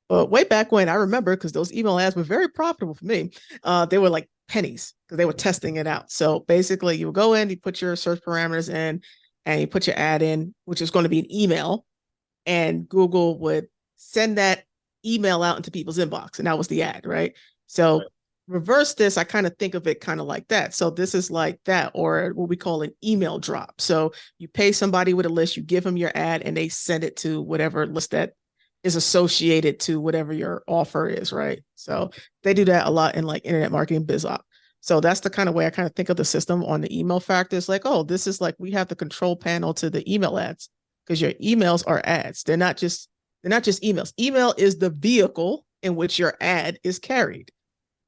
But way back when, I remember, because those email ads were very profitable for me. They were like pennies because they were testing it out. So basically, you would go in, you put your search parameters in, and you put your ad in, which is going to be an email, and Google would send that email out into people's inbox, and that was the ad, right? So reverse this, I kind of think of it kind of like that. So this is like that, or what we call an email drop. So you pay somebody with a list, you give them your ad, and they send it to whatever list that is associated to whatever your offer is, right? So they do that a lot in like internet marketing biz op. So that's the kind of way I kind of think of the system on the email factors. Like, oh, this is like we have the control panel to the email ads because your emails are ads. They're not just emails. Email is the vehicle in which your ad is carried.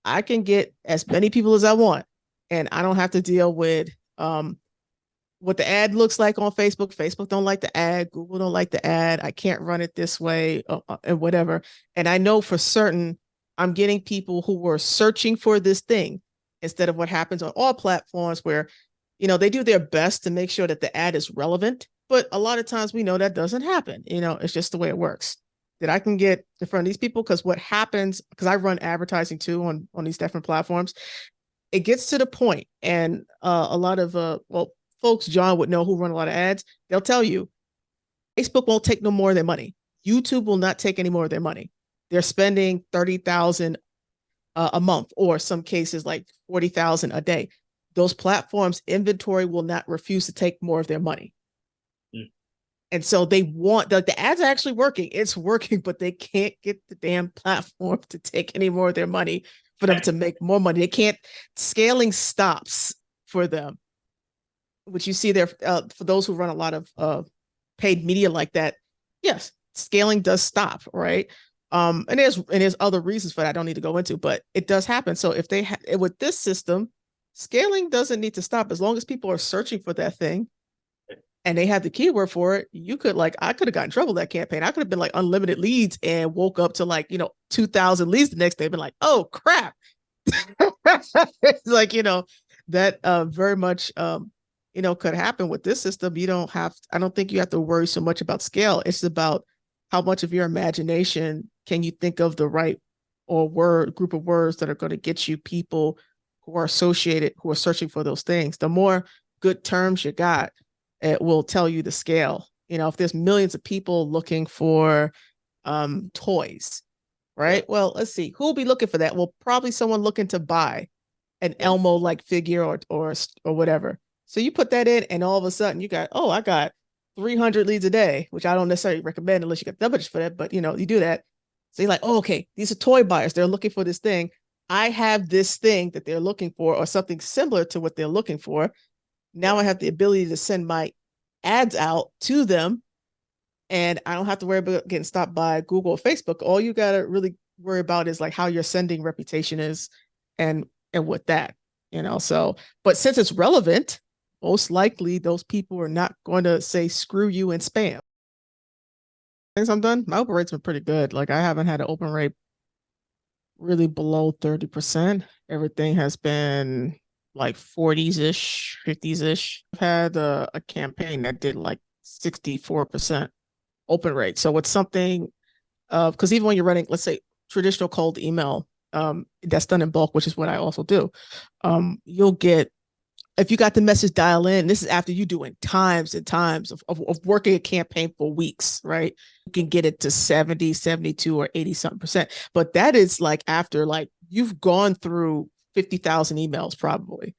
I can get as many people as I want, and I don't have to deal with what the ad looks like on Facebook. Facebook don't like the ad. Google don't like the ad. I can't run it this way and whatever. And I know for certain I'm getting people who were searching for this thing instead of what happens on all platforms where, they do their best to make sure that the ad is relevant. But a lot of times we know that doesn't happen. It's just the way it works. That I can get in front of these people because what happens, because I run advertising too on these different platforms, it gets to the point, and a lot of folks John would know who run a lot of ads. They'll tell you Facebook won't take no more of their money. YouTube will not take any more of their money. They're spending 30,000 a month, or some cases like 40,000 a day. Those platforms inventory will not refuse to take more of their money. And so they want the ads are actually working. It's working, but they can't get the damn platform to take any more of their money for them to make more money. They can't. Scaling stops for them, which you see there for those who run a lot of paid media like that. Yes, scaling does stop, right? And there's other reasons for that I don't need to go into, but it does happen. So if they with this system, scaling doesn't need to stop as long as people are searching for that thing and they have the keyword for it. I could have gotten in trouble with that campaign. I could have been like unlimited leads and woke up to 2,000 leads the next day, been like, oh crap. It's like, that very much could happen with this system. I don't think you have to worry so much about scale. It's about how much of your imagination can you think of the right group of words that are going to get you people who are searching for those things. The more good terms you got, it will tell you the scale. If there's millions of people looking for toys, right? Well, let's see, who'll be looking for that? Well, probably someone looking to buy an Elmo like figure or whatever. So you put that in, and all of a sudden I got 300 leads a day, which I don't necessarily recommend unless you get the budget for that. But you do that. So you're like, oh, okay, these are toy buyers. They're looking for this thing. I have this thing that they're looking for, or something similar to what they're looking for. Now I have the ability to send my ads out to them, and I don't have to worry about getting stopped by Google or Facebook. All you got to really worry about is like how your sending reputation is and with that, so, but since it's relevant, most likely those people are not going to say screw you and spam. Things I'm done, my open rate's been pretty good. Like I haven't had an open rate really below 30%. Everything has been like 40s-ish, 50s-ish. I've had a campaign that did like 64% open rate. So it's something, because even when you're running, let's say, traditional cold email, that's done in bulk, which is what I also do. You'll get, if you got the message dial in, this is after you doing times and times of working a campaign for weeks, right? You can get it to 70, 72, or 80 something percent. But that is like after like you've gone through 50,000 emails probably.